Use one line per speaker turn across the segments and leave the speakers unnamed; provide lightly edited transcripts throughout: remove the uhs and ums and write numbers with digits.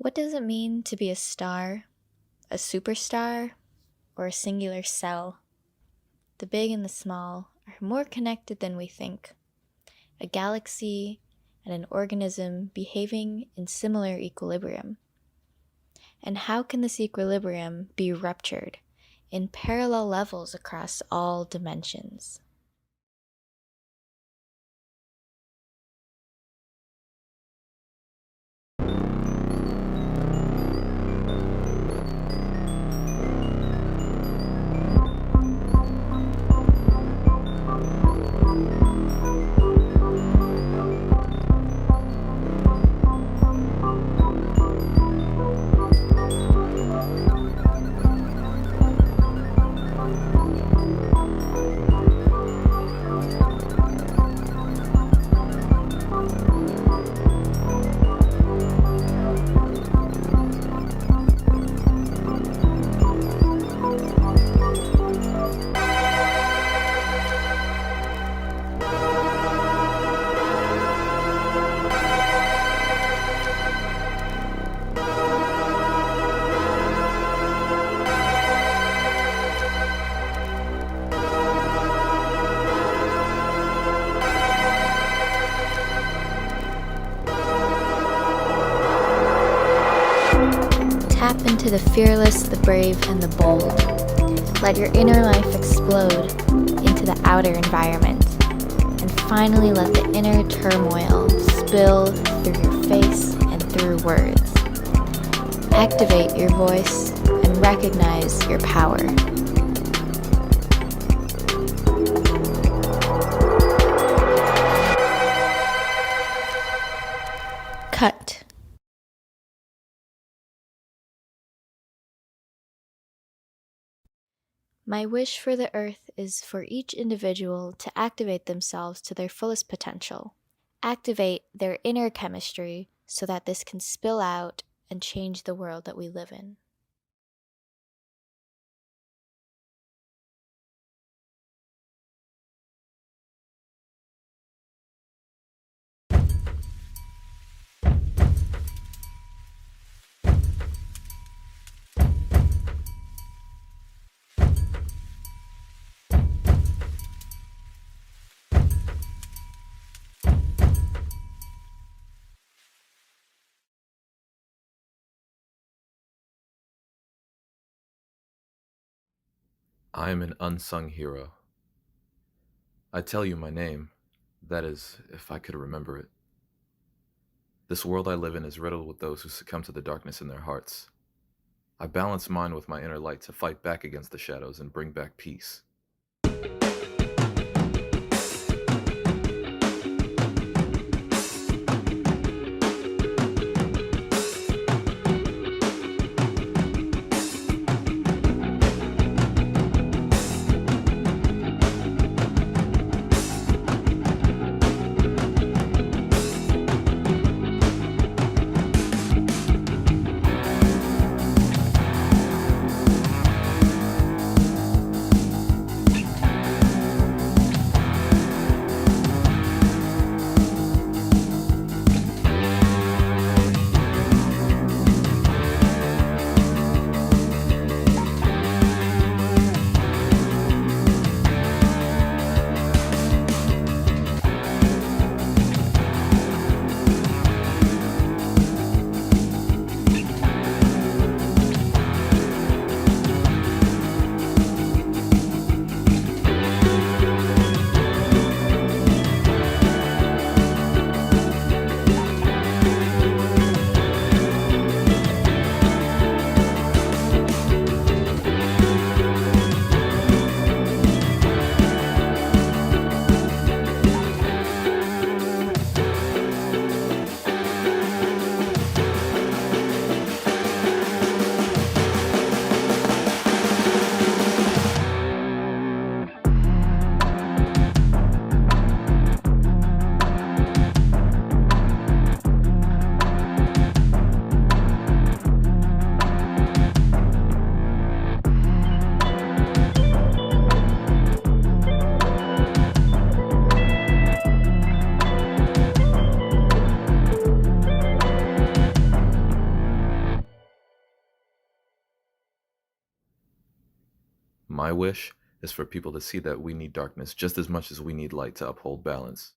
What does it mean to be a star, a superstar, or a singular cell? The big and the small are more connected than we think. A galaxy and an organism behaving in similar equilibrium. And how can this equilibrium be ruptured in parallel levels across all dimensions? Tap into the fearless, the brave, and the bold. Let your inner life explode into the outer environment. And finally let the inner turmoil spill through your face and through words. Activate your voice and recognize your power. Cut. My wish for the earth is for each individual to activate themselves to their fullest potential. Activate their inner chemistry so that this can spill out and change the world that we live in.
I am an unsung hero. I tell you my name, that is, if I could remember it. This world I live in is riddled with those who succumb to the darkness in their hearts. I balance mine with my inner light to fight back against the shadows and bring back peace. my wish is for people to see that we need darkness just as much as we need light to uphold balance.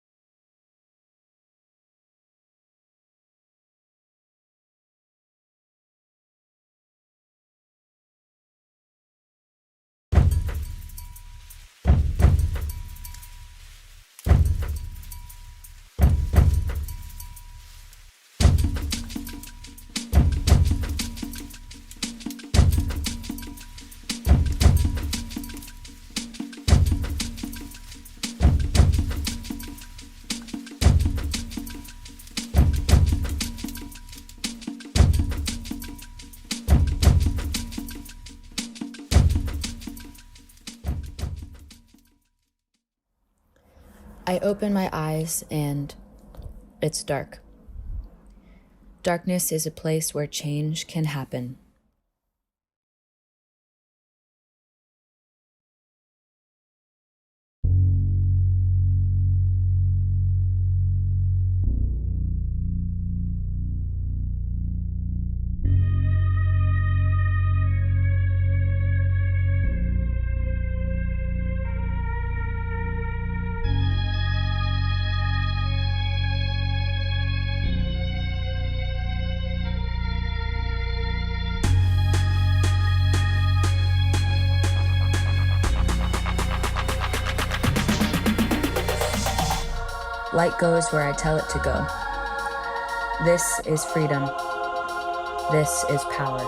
I open my eyes and it's dark. Darkness is a place where change can happen. Light goes where I tell it to go. This is freedom. This is power.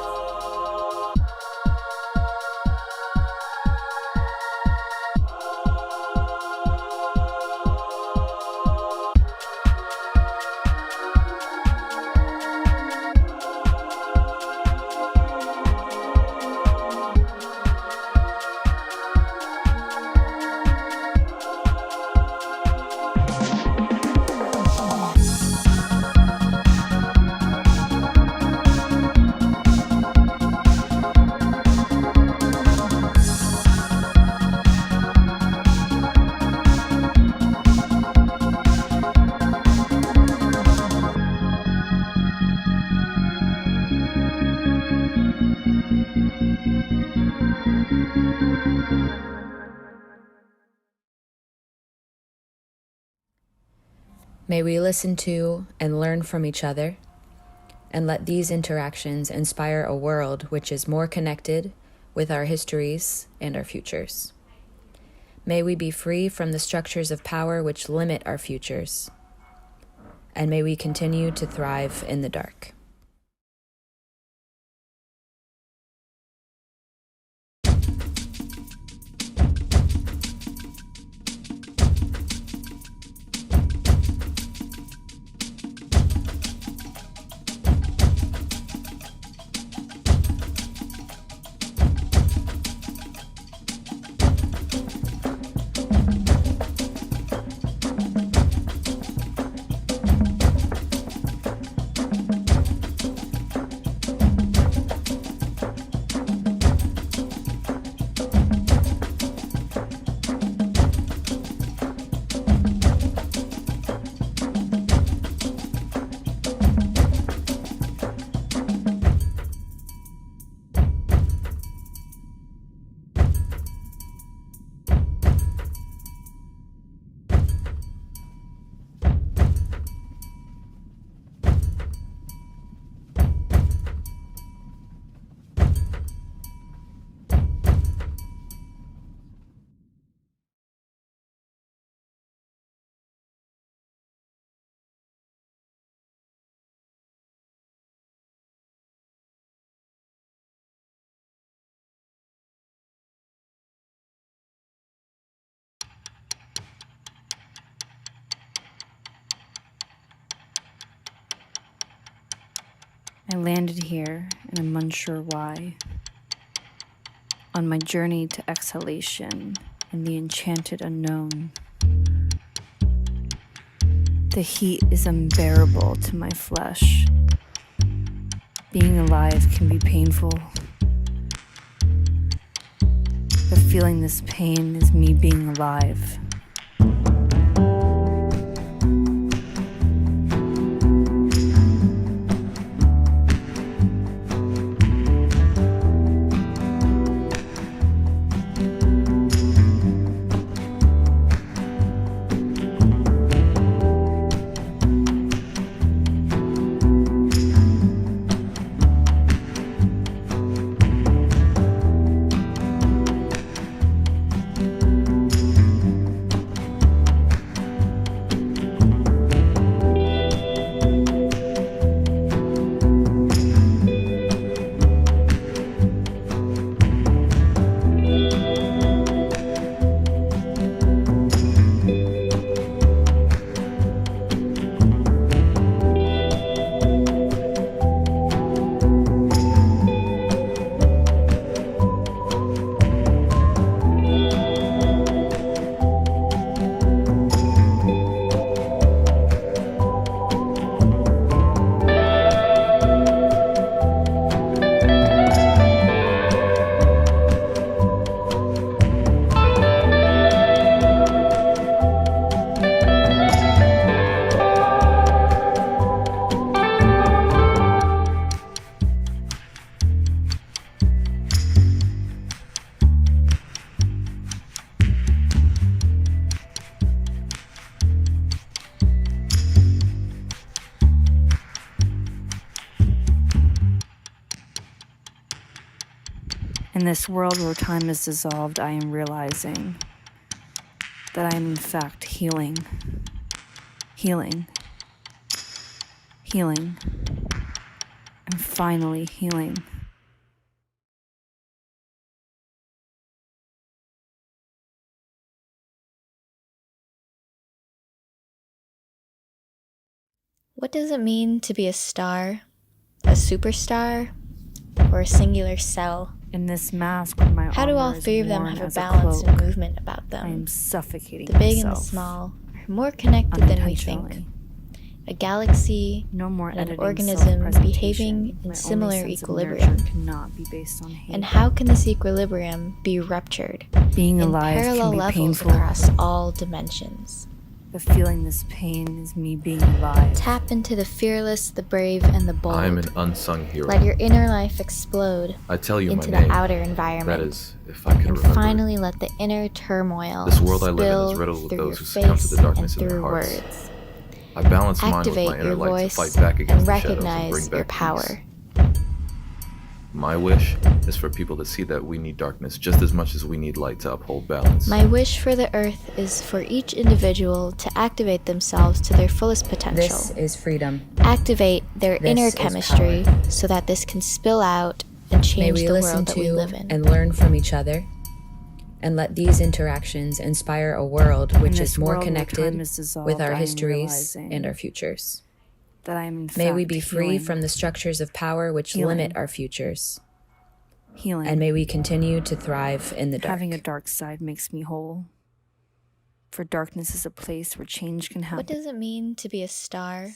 May we listen to and learn from each other, and let these interactions inspire a world which is more connected with our histories and our futures. May we be free from the structures of power which limit our futures, and may we continue to thrive in the dark.
I landed here, and I'm unsure why. On my journey to exhalation in the enchanted unknown. The heat is unbearable to my flesh. Being alive can be painful. But feeling this pain is me being alive. In this world where time is dissolved, I am realizing that I am in fact healing. Healing. Healing. I'm finally healing.
What does it mean to be a star, a superstar, or a singular cell?
In this mask where my
How do all
armor is
three of them
worn
have a
as
balance
cloak,
and movement about
I am
them?
suffocating
The big and the
myself.
small are more connected than we think.
Unintentionally.
A galaxy
No more
and an
editing
organism
self-presentation.
behaving in
My
similar
only sense of
equilibrium.
nurture cannot be based on hate.
And how can this equilibrium be ruptured
Being
in
alive
parallel
can be
levels
painful,
across all dimensions?
but feeling this pain is me being alive.
Tap into the fearless, the brave, and the bold.
I am an unsung hero.
Let your inner life explode
I tell you
into
my
the
name.
outer environment.
That is, if I could
and
remember
finally
it.
let the inner turmoil
This world I live in
spill
is riddled with
through
those
your
who succumb to
face
the darkness
and
in their
through
hearts.
words.
I balance mine with
Activate
my inner
your
light to
voice
fight back against
and
the shadows and bring
recognize your
back
power.
peace. My wish is for people to see that we need darkness just as much as we need light to uphold balance.
My wish for the earth is for each individual to activate themselves to their fullest potential.
This is freedom.
Activate their
This
inner
is
chemistry
power.
so that this can spill out and
May
change
we
the
listen
world that we
to
live in.
and learn from each other, and let these interactions inspire a world which
In
is
this
more
world where
connected
time is dissolved,
with our
I am
histories
realizing
and our futures.
that I am in
May we
fact
be free
healing.
from the structures of power which
Healing.
limit our futures.
Healing.
And may we continue to thrive in the dark.
Having a dark side makes me whole. For darkness is a place where change can happen.
What does it mean to be a star?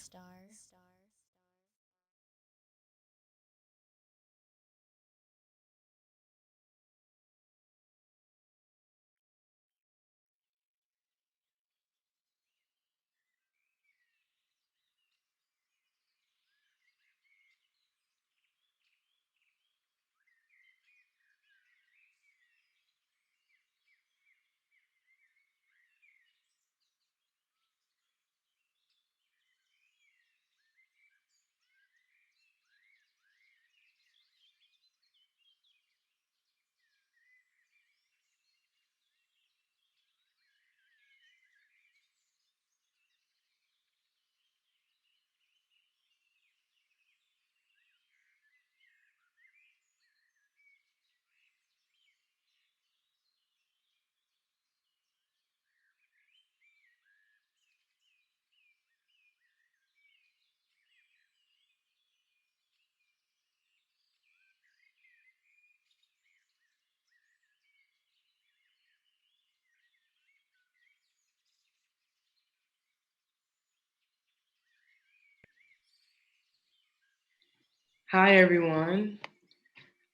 Hi, everyone.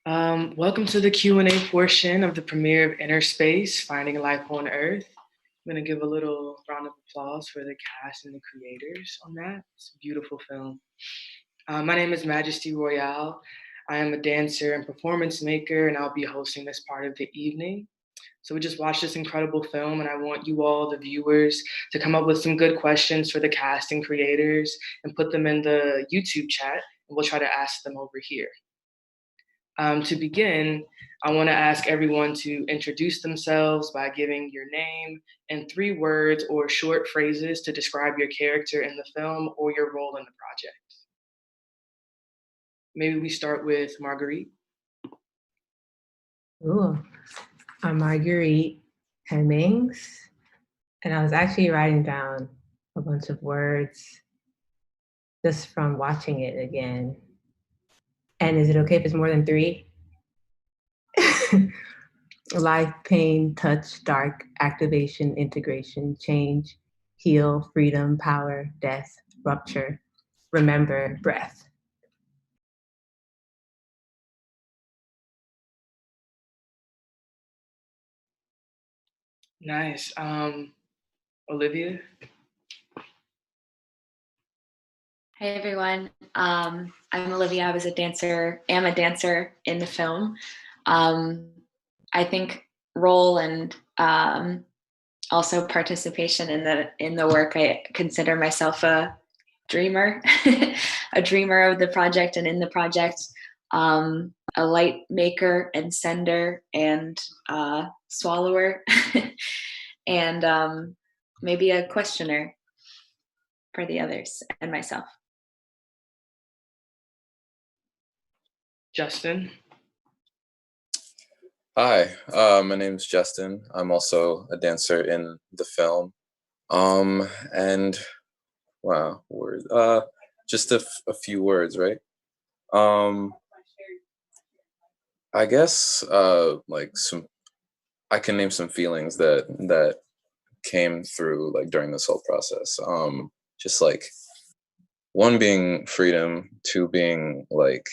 Welcome to the Q&A portion of the premiere of INNRSPCE, Finding Life on Earth. I'm going to give a little round of applause for the cast and the creators on that. It's a beautiful film. My name is Majesty Royale. I am a dancer and performance maker, and I'll be hosting this part of the evening. So we just watched this incredible film, and I want you all, the viewers, to come up with some good questions for the cast and creators and put them in the YouTube chat, and we'll try to ask them over here. To begin, I want to ask everyone to introduce themselves by giving your name and 3 words or short phrases to describe your character in the film or your role in the project. Maybe we start with Marguerite.
Ooh, I'm Marguerite Hemmings, and I was actually writing down a bunch of words just from watching it again. And is it okay if it's more than 3? Life, pain, touch, dark, activation, integration, change, heal, freedom, power, death, rupture, remember, breath.
Nice. Olivia.
Hey everyone, I'm Olivia. I am a dancer in the film. I think role and also participation in the work. I consider myself a dreamer, a dreamer of the project and in the project. a light maker and sender and swallower, and maybe a questioner for the others and myself.
Justin?
Hi, my name's Justin. I'm also a dancer in the film. And wow, just a few words, right? Um, I guess like I can name some feelings that came through like during this whole process. Just like one being freedom, two being like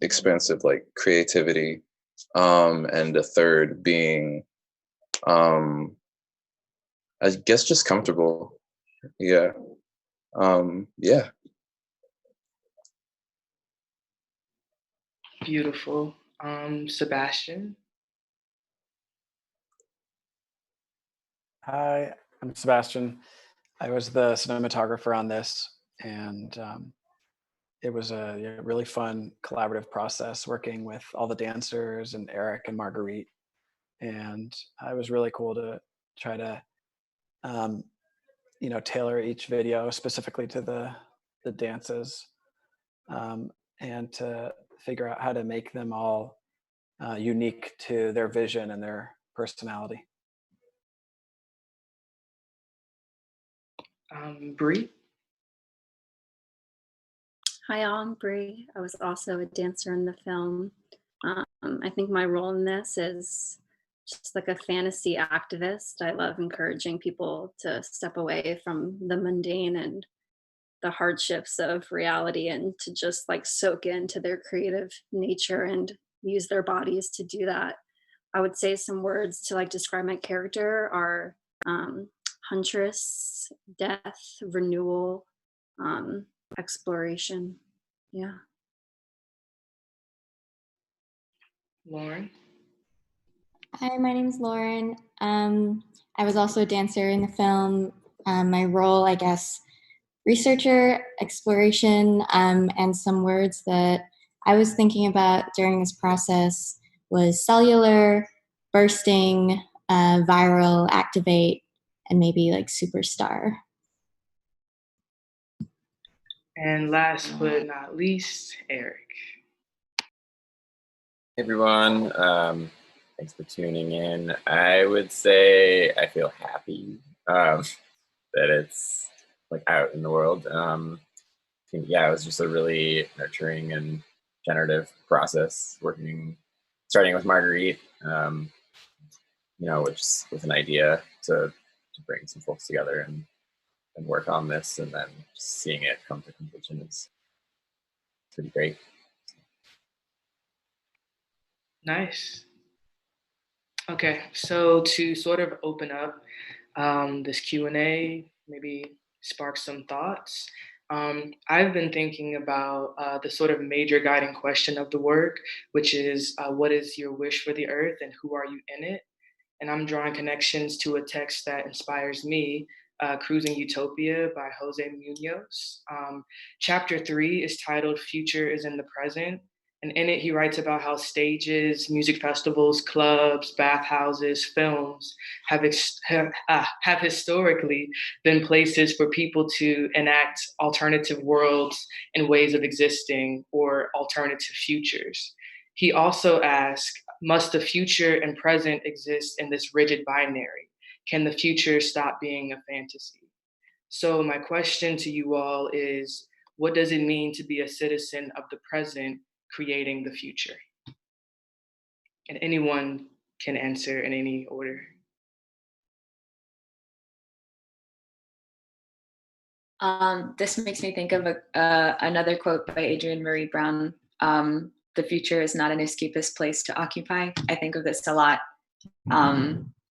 expansive like creativity, and the third being um I guess just comfortable. Yeah. Yeah.
Beautiful. Sebastian?
Hi, I'm Sebastian. I was the cinematographer on this, and it was a really fun collaborative process working with all the dancers and Eric and Marguerite. And it was really cool to try to, um, tailor each video specifically to the dances, um, and to figure out how to make them all unique to their vision and their personality.
Bree?
Hi, all, I'm Bree. I was also a dancer in the film. I think my role in this is just like a fantasy activist. I love encouraging people to step away from the mundane and the hardships of reality and to just like soak into their creative nature and use their bodies to do that. I would say some words to like describe my character are huntress, death, renewal, exploration. Yeah.
Lauren?
Hi, my name is Lauren. I was also a dancer in the film. My role, I guess, researcher, exploration, and some words that I was thinking about during this process was cellular, bursting, viral, activate, and maybe like superstar.
And last but not least, Eric.
Hey everyone, thanks for tuning in. I would say I feel happy that it's like out in the world. Yeah, it was just a really nurturing and generative process starting with Marguerite, which with an idea to bring some folks together and work on this, and then just seeing it come to completion is pretty great.
Nice. Okay, so to sort of open up this Q&A, maybe spark some thoughts. I've been thinking about the sort of major guiding question of the work, which is what is your wish for the earth and who are you in it? And I'm drawing connections to a text that inspires me, Cruising Utopia by Jose Munoz. Chapter 3 is titled Future is in the Present. And in it, he writes about how stages, music festivals, clubs, bathhouses, films have historically been places for people to enact alternative worlds and ways of existing or alternative futures. He also asks, must the future and present exist in this rigid binary? Can the future stop being a fantasy? So my question to you all is, what does it mean to be a citizen of the present creating the future? And anyone can answer in any order.
This makes me think of another quote by Adrienne Marie Brown. The future is not an escapist place to occupy. I think of this a lot.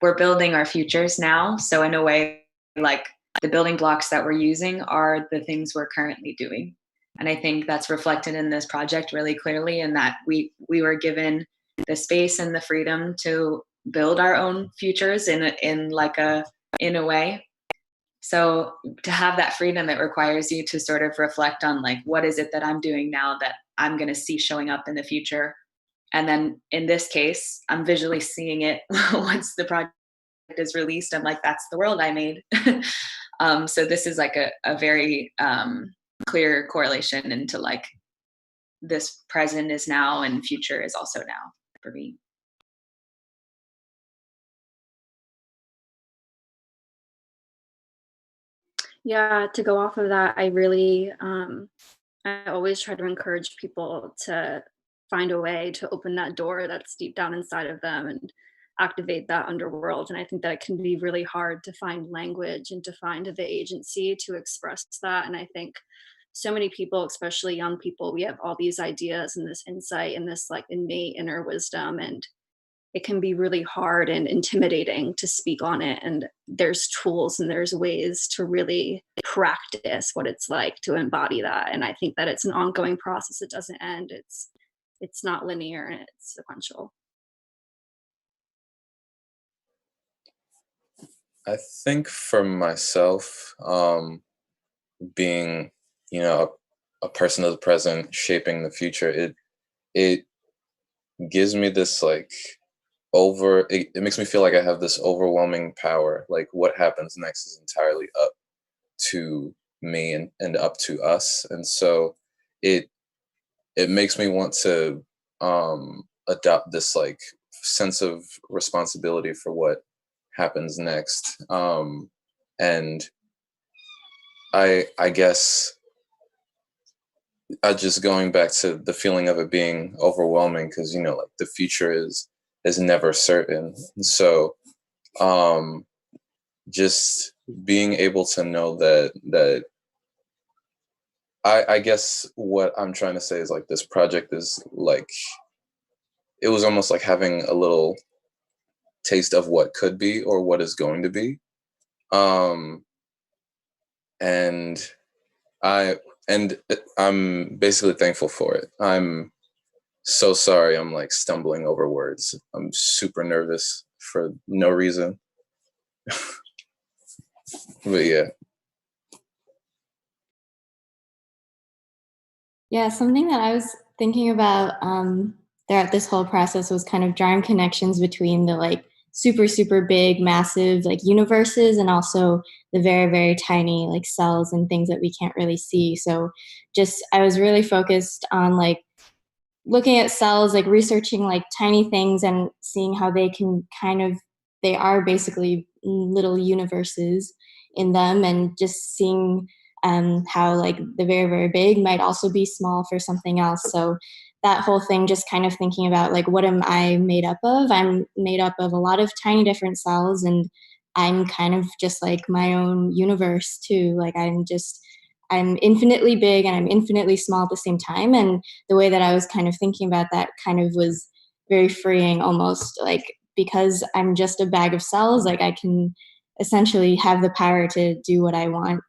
We're building our futures now. So in a way, like the building blocks that we're using are the things we're currently doing. And I think that's reflected in this project really clearly, in that we were given the space and the freedom to build our own futures in a way. So to have that freedom, it requires you to sort of reflect on like, what is it that I'm doing now that I'm going to see showing up in the future. And then in this case, I'm visually seeing it once the project is released. I'm like, that's the world I made. So this is like a very clear correlation into like this present is now and future is also now for me.
Yeah, to go off of that, I really, I always try to encourage people to find a way to open that door that's deep down inside of them and activate that underworld. And I think that it can be really hard to find language and to find the agency to express that. And I think so many people, especially young people, we have all these ideas and this insight and this like innate inner wisdom. And it can be really hard and intimidating to speak on it. And there's tools and there's ways to really practice what it's like to embody that. And I think that it's an ongoing process. It doesn't end. It's not linear and it's sequential.
I think for myself, being, you know, a person of the present, shaping the future, it gives me this like it makes me feel like I have this overwhelming power. Like what happens next is entirely up to me and up to us. And so it makes me want to adopt this like sense of responsibility for what happens next. And I guess just going back to the feeling of it being overwhelming, because you know, like the future is never certain. So just being able to know that I guess what I'm trying to say is like this project is like, it was almost like having a little taste of what could be or what is going to be. And I'm basically thankful for it. I'm so sorry I'm like stumbling over words. I'm super nervous for no reason. But yeah.
Yeah, something that I was thinking about throughout this whole process was kind of drawing connections between the like super, super big, massive like universes and also the very, very tiny like cells and things that we can't really see. So just I was really focused on like looking at cells, like researching like tiny things and seeing how they can kind of, they are basically little universes in them, and just seeing how like the very, very big might also be small for something else. So that whole thing, just kind of thinking about like, what am I made up of? I'm made up of a lot of tiny different cells, and I'm kind of just like my own universe too. Like I'm infinitely big and I'm infinitely small at the same time. And the way that I was kind of thinking about that kind of was very freeing almost, like because I'm just a bag of cells, like I can essentially have the power to do what I want.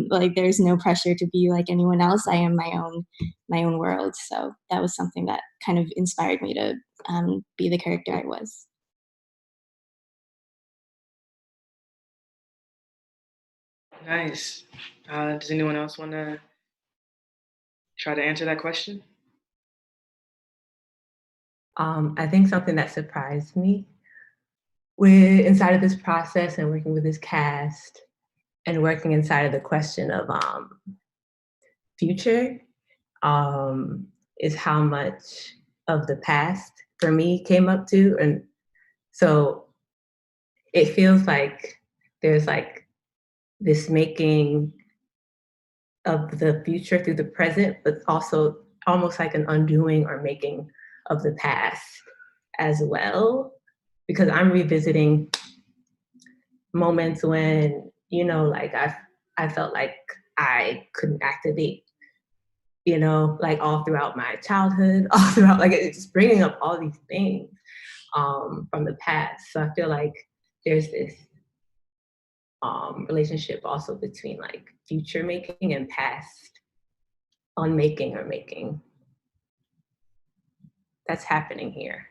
Like there's no pressure to be like anyone else. I am my own world. So that was something that kind of inspired me to be the character I was.
Nice. Does anyone else want to try to answer that question?
I think something that surprised me with inside of this process and working with this cast and working inside of the question of future is how much of the past for me came up to. And so it feels like there's like this making of the future through the present, but also almost like an undoing or making of the past as well. Because I'm revisiting moments when, you know, like I felt like I couldn't activate, you know, like all throughout my childhood, all throughout, like it's just bringing up all these things from the past. So I feel like there's this relationship also between like future making and past unmaking or making that's happening here.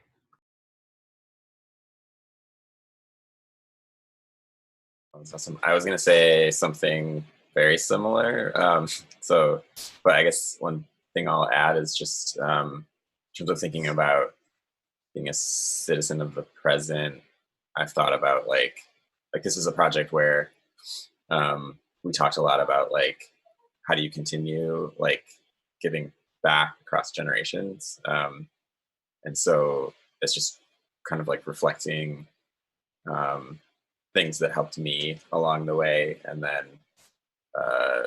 That's awesome. I was gonna say something very similar. But I guess one thing I'll add is just in terms of thinking about being a citizen of the present. I've thought about like this is a project where we talked a lot about like how do you continue like giving back across generations, and so it's just kind of like reflecting things that helped me along the way, and then uh,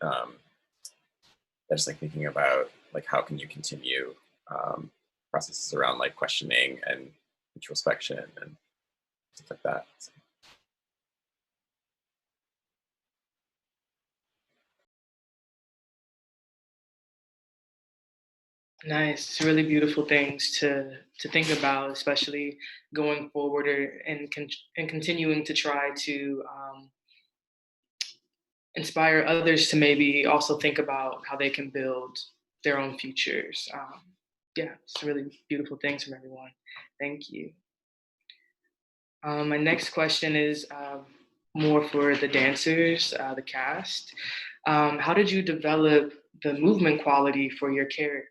um, just like thinking about like how can you continue processes around like questioning and introspection and stuff like that. So.
Nice. It's really beautiful things to think about, especially going forward and continuing to try to inspire others to maybe also think about how they can build their own futures. Yeah, it's really beautiful things from everyone. Thank you. My next question is more for the dancers, the cast. How did you develop the movement quality for your characters?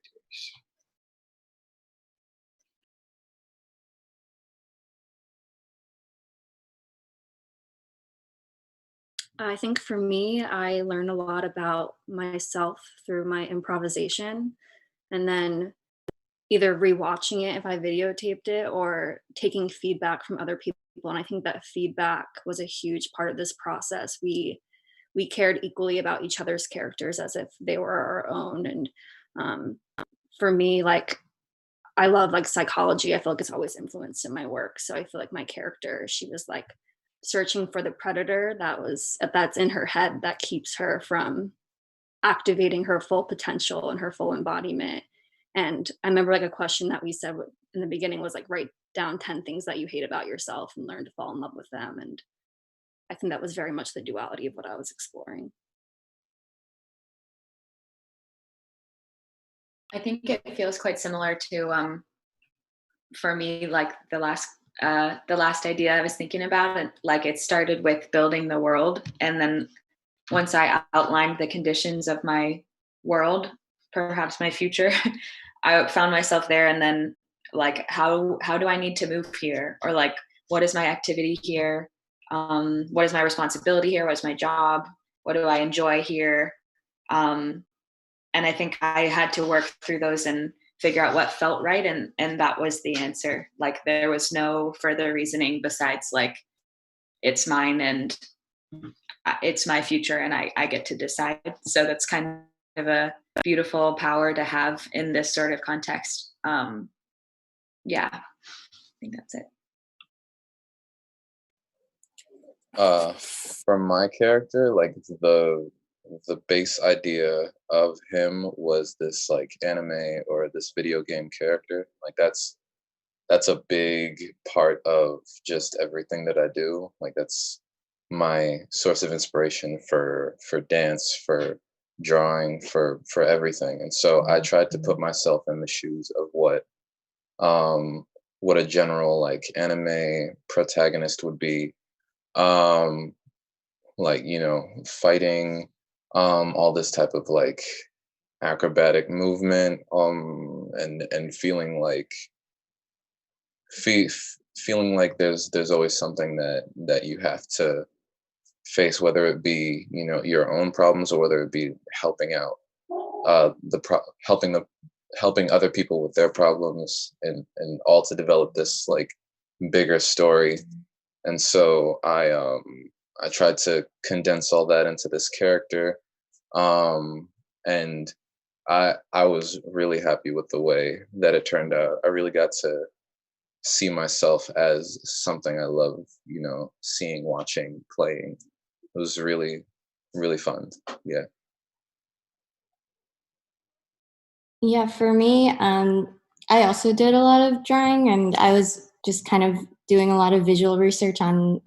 I think for me, I learned a lot about myself through my improvisation, and then either rewatching it if I videotaped it or taking feedback from other people. And I think that feedback was a huge part of this process. We cared equally about each other's characters as if they were our own. And um, for me, like I love like psychology. I feel like it's always influenced in my work. So I feel like my character, she was like searching for the predator that's in her head that keeps her from activating her full potential and her full embodiment. And I remember like a question that we said in the beginning was like write down 10 things that you hate about yourself and learn to fall in love with them. And I think that was very much the duality of what I was exploring.
I think it feels quite similar to for me, like the last idea I was thinking about. It like it started with building the world, and then once I outlined the conditions of my world, perhaps my future, I found myself there. And then like how do I need to move here, or like what is my activity here, what is my responsibility here, what's my job, what do I enjoy here, and I think I had to work through those and figure out what felt right, and that was the answer. Like there was no further reasoning besides like it's mine, and it's my future, and I get to decide. So that's kind of a beautiful power to have in this sort of context. Yeah, I think that's it.
For my character, like the base idea of him was this like anime or this video game character. Like that's a big part of just everything that I do. Like that's my source of inspiration for dance, for drawing, for everything. And so I tried to put myself in the shoes of what a general like anime protagonist would be. Um like, you know, fighting, all this type of like acrobatic movement, and feeling like feeling like there's always something that you have to face, whether it be, you know, your own problems or whether it be helping out helping other people with their problems, and all to develop this like bigger story. And so I tried to condense all that into this character, and I was really happy with the way that it turned out. I really got to see myself as something I love, you know, seeing, watching, playing. It was really, really fun. Yeah.
Yeah, for me, I also did a lot of drawing, and I was just kind of doing a lot of visual research on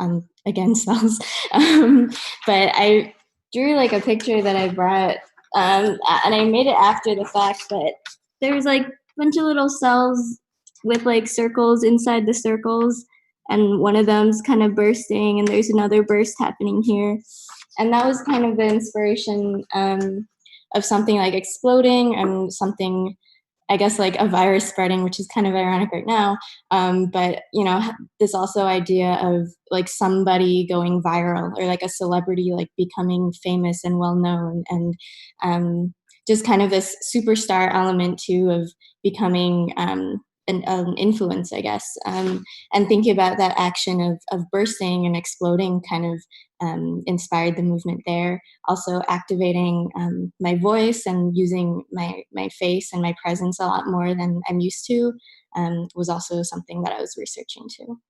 again cells. But I drew like a picture that I brought, and I made it after the fact. But there was like a bunch of little cells with like circles inside the circles, and one of them's kind of bursting, and there's another burst happening here, and that was kind of the inspiration of something like exploding and something, I guess, like a virus spreading, which is kind of ironic right now. But this also idea of like somebody going viral, or like a celebrity like becoming famous and well known, and just kind of this superstar element too of becoming an influence, I guess, and thinking about that action of bursting and exploding kind of inspired the movement there. Also activating my voice and using my face and my presence a lot more than I'm used to was also something that I was researching too.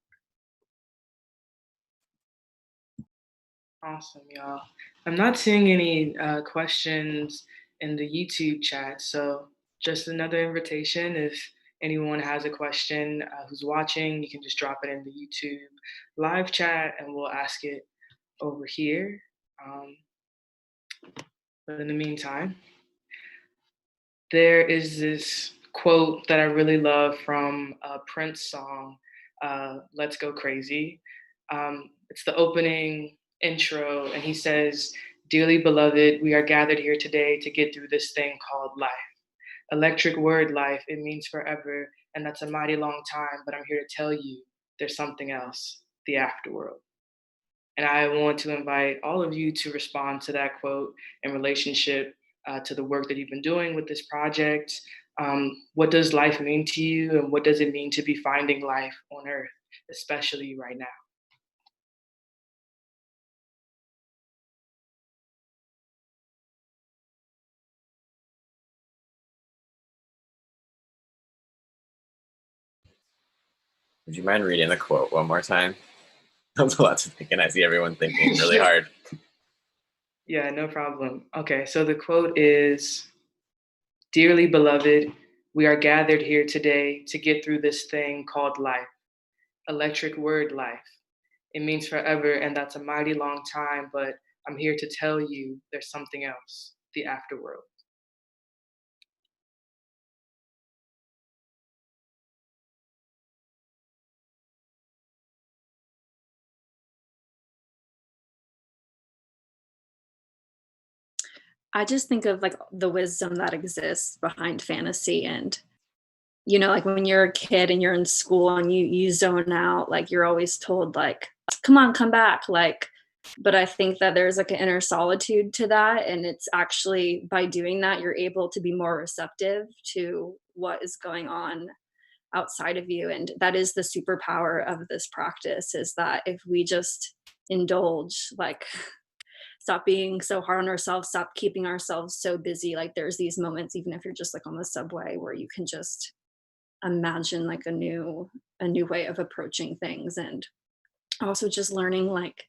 Awesome, y'all. I'm not seeing any questions in the YouTube chat, so just another invitation. If anyone has a question who's watching, you can just drop it in the YouTube live chat and we'll ask it over here. But in the meantime, there is this quote that I really love from a Prince song, Let's Go Crazy. It's the opening intro, and he says, "Dearly beloved, we are gathered here today to get through this thing called life. Electric word life, it means forever, and that's a mighty long time, but I'm here to tell you there's something else, the afterworld." And I want to invite all of you to respond to that quote in relationship to the work that you've been doing with this project. What does life mean to you, and what does it mean to be finding life on Earth, especially right now?
Would you mind reading the quote one more time? That's a lot to think, and I see everyone thinking really hard.
Yeah, no problem. Okay, so the quote is, "Dearly beloved, we are gathered here today to get through this thing called life. Electric word life. It means forever, and that's a mighty long time, but I'm here to tell you there's something else, the afterworld."
I just think of like the wisdom that exists behind fantasy, and like when you're a kid and you're in school and you zone out, like you're always told like, come on, come back, like, but I think that there's like an inner solitude to that, and it's actually by doing that you're able to be more receptive to what is going on outside of you. And that is the superpower of this practice, is that if we just indulge, like, stop being so hard on ourselves, stop keeping ourselves so busy, like there's these moments, even if you're just like on the subway, where you can just imagine like a new way of approaching things. And also just learning, like,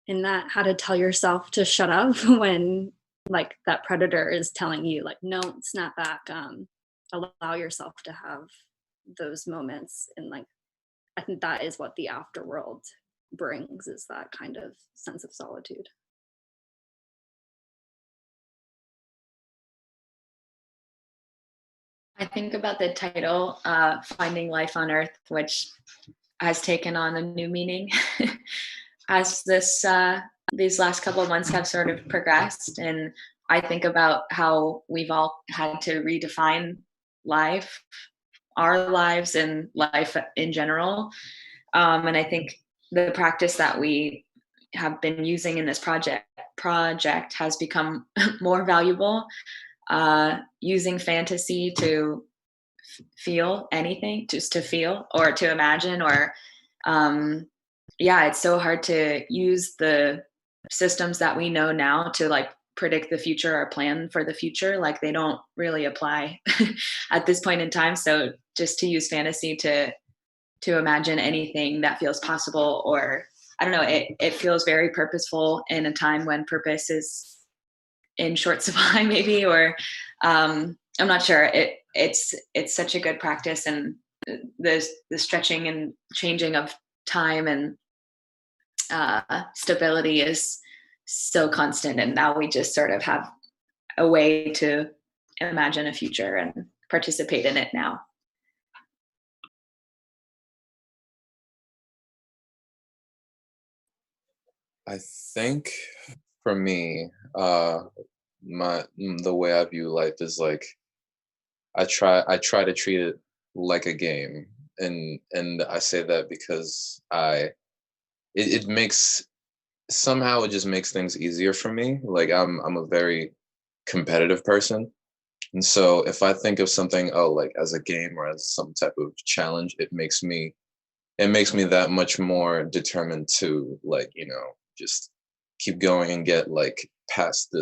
in that, how to tell yourself to shut up when like that predator is telling you like, no, snap back. Allow yourself to have those moments. And like, I think that is what the afterworld brings, is that kind of sense of solitude.
I think about the title, Finding Life on Earth, which has taken on a new meaning as these last couple of months have sort of progressed. And I think about how we've all had to redefine life, our lives, and life in general. And I think the practice that we have been using in this project has become more valuable. Using fantasy to feel anything, just to feel or to imagine, or yeah, it's so hard to use the systems that we know now to like predict the future or plan for the future. Like they don't really apply at this point in time. So just to use fantasy to imagine anything that feels possible, or I don't know, it feels very purposeful in a time when purpose is in short supply, maybe, or I'm not sure. It's such a good practice, and the stretching and changing of time and stability is so constant. And now we just sort of have a way to imagine a future and participate in it now.
I think for me,
the way I view life is like I try to treat it like a game, and I say that because it makes somehow it just makes things easier for me. Like I'm a very competitive person, and so if I think of something, oh, like as a game or as some type of challenge, it makes me that much more determined to, like, just keep going and get like past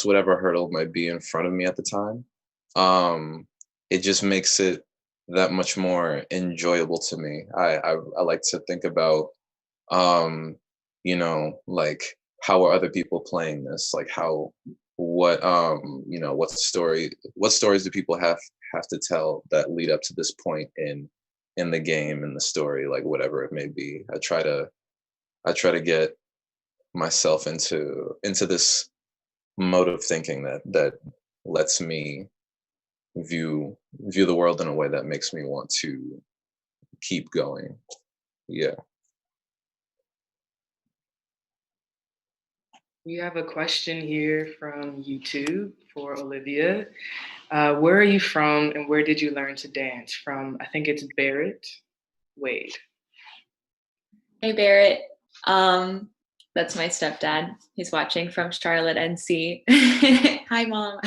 whatever hurdle might be in front of me at the time. It just makes it that much more enjoyable to me. I like to think about, um like, how are other people playing this, like how what what stories do people have to tell that lead up to this point in the game, in the story, like whatever it may be. I try to get myself into this mode of thinking that lets me view the world in a way that makes me want to keep going. Yeah.
We have a question here from YouTube for Olivia. Where are you from and where did you learn to dance? From, I think it's Barrett Wade.
Hey Barrett, that's my stepdad. He's watching from Charlotte, NC. Hi, Mom.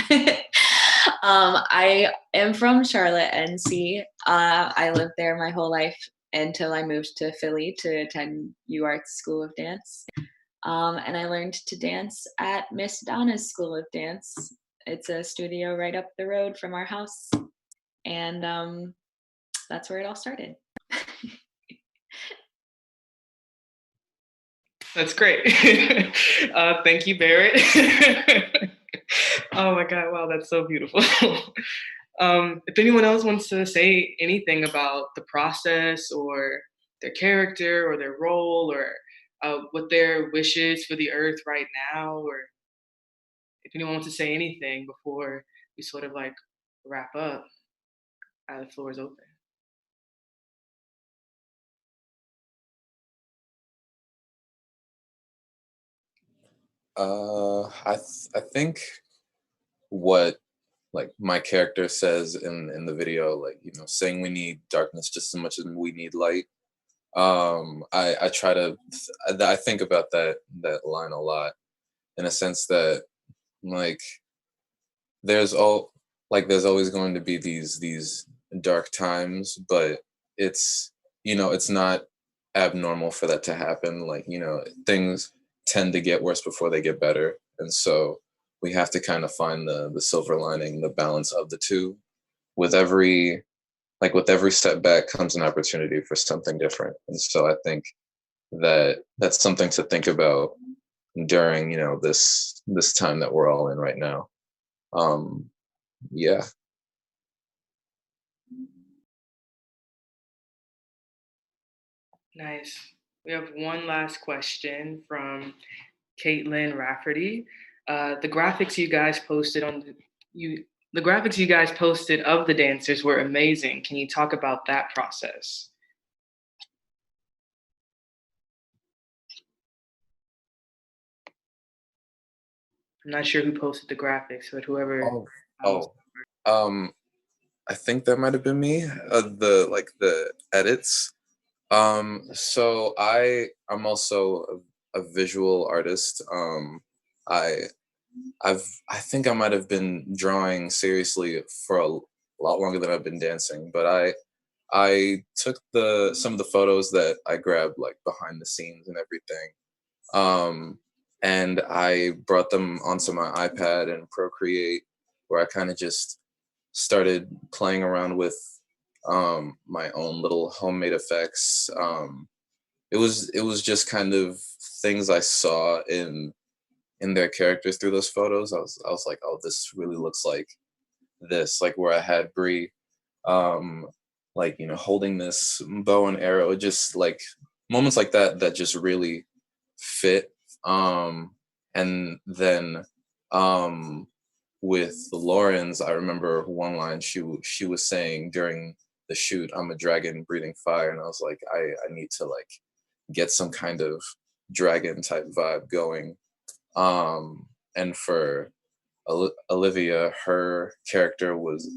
I am from Charlotte, NC. I lived there my whole life until I moved to Philly to attend UArts School of Dance. And I learned to dance at Miss Donna's School of Dance. It's a studio right up the road from our house, and that's where it all started.
That's great. Thank you, Barrett. Oh my God, wow, that's so beautiful. If anyone else wants to say anything about the process or their character or their role or what their wish is for the earth right now, or if anyone wants to say anything before we sort of like wrap up, the floor is open.
I think what, like, my character says in the video, like, saying we need darkness just as much as we need light. I try to I think about that line a lot, in a sense that, like, there's all there's always going to be these dark times, but it's not abnormal for that to happen. Like, things tend to get worse before they get better, and so we have to kind of find the silver lining, the balance of the two. With every setback comes an opportunity for something different, and so I think that's something to think about during, this time that we're all in right now. um yeah.
Nice. We have one last question from Caitlin Rafferty. The graphics you guys posted the graphics you guys posted of the dancers were amazing. Can you talk about that process? I'm not sure who posted the graphics, but whoever.
Oh, oh, um, I think that might have been me. The edits. So I'm also a visual artist. I I think I might have been drawing seriously for a lot longer than I've been dancing, but I took the some of the photos that I grabbed, like, behind the scenes and everything, um, and I brought them onto my iPad and Procreate, where I kind of just started playing around with my own little homemade effects. It was just kind of things I saw in their characters through those photos. I was like, oh, this really looks like this, like where I had Bree, um, like, holding this bow and arrow, just like moments like that just really fit. And then, um, with the Laurens, I remember one line she was saying during the shoot, "I'm a dragon breathing fire," and I was like, I need to, like, get some kind of dragon type vibe going. And for Olivia, her character was,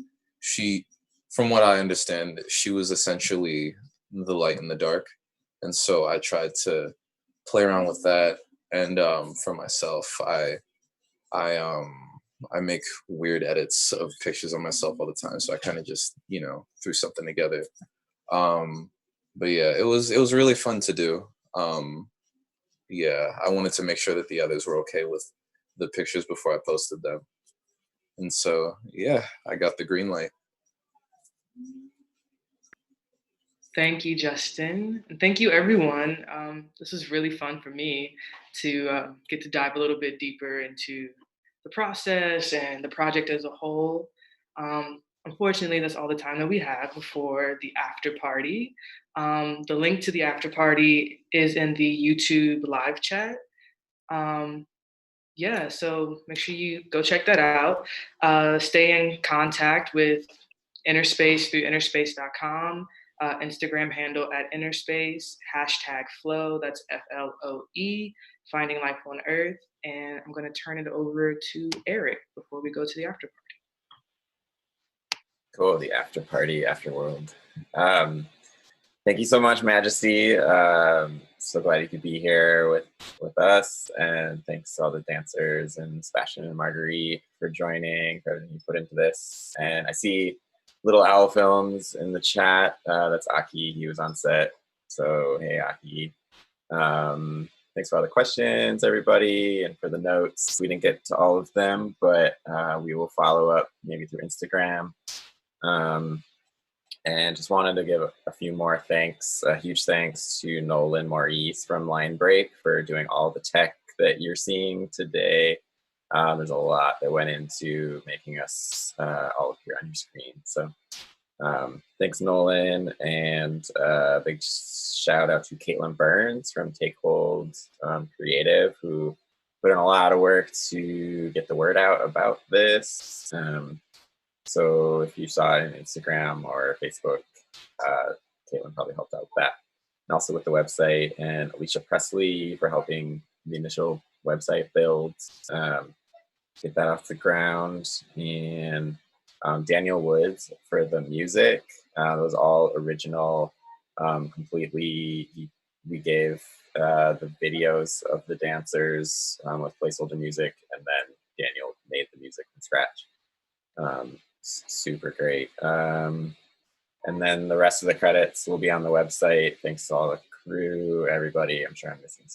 from what I understand, she was essentially the light in the dark. And so I tried to play around with that. And for myself, I um I make weird edits of pictures of myself all the time. So I kind of just, threw something together. Um, but yeah, it was really fun to do. Yeah, I wanted to make sure that the others were okay with the pictures before I posted them. And so, yeah, I got the green light.
Thank you, Justin. And thank you, everyone. This was really fun for me to get to dive a little bit deeper into the process and the project as a whole. Unfortunately, that's all the time that we have before the after party. The link to the after party is in the YouTube live chat. Um, yeah, so make sure you go check that out. Stay in contact with INNRSPCE through innerspace.com, Instagram handle at INNRSPCE, #flow, that's FLOE, Finding Life on Earth. And I'm going to turn it over to Eric before we go to the after party.
Cool, the after party, afterworld. Thank you so much, Majesty. So glad you could be here with us, and thanks to all the dancers and Sebastian and Marguerite for joining, for everything you put into this. And I see Little Owl Films in the chat. That's Aki. He was on set. So hey, Aki. Thanks for all the questions, everybody, and for the notes. We didn't get to all of them, but we will follow up maybe through Instagram. And just wanted to give a few more thanks. A huge thanks to Nolan Maurice from Line Break for doing all the tech that you're seeing today. There's a lot that went into making us all appear on your screen. So thanks, Nolan. And a big shout out to Caitlin Burns from Take Hold Creative, who put in a lot of work to get the word out about this. So if you saw it on Instagram or Facebook, Caitlin probably helped out with that. And also with the website, and Alicia Presley for helping the initial website build, get that off the ground. And Daniel Woods for the music. It was all original, completely. We gave the videos of the dancers with placeholder music, and then Daniel made the music from scratch. Super great. And then the rest of the credits will be on the website. Thanks to all the crew, everybody. I'm sure I'm missing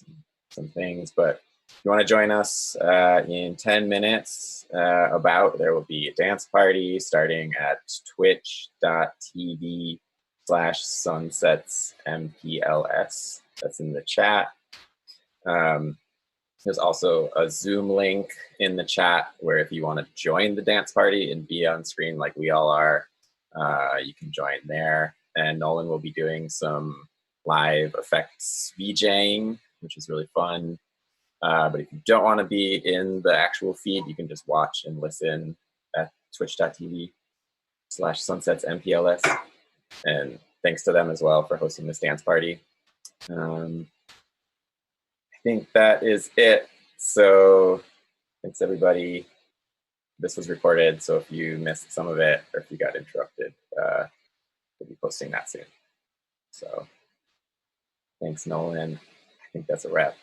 some things, but if you want to join us in 10 minutes, there will be a dance party starting at twitch.tv/sunsetsmpls. That's in the chat. There's also a Zoom link in the chat where if you want to join the dance party and be on screen like we all are, you can join there. And Nolan will be doing some live effects VJing, which is really fun. But if you don't want to be in the actual feed, you can just watch and listen at twitch.tv/sunsetsmpls. And thanks to them as well for hosting this dance party. I think that is it. So thanks, everybody. This was recorded, so if you missed some of it or if you got interrupted, we'll be posting that soon. So thanks, Nolan. I think that's a wrap.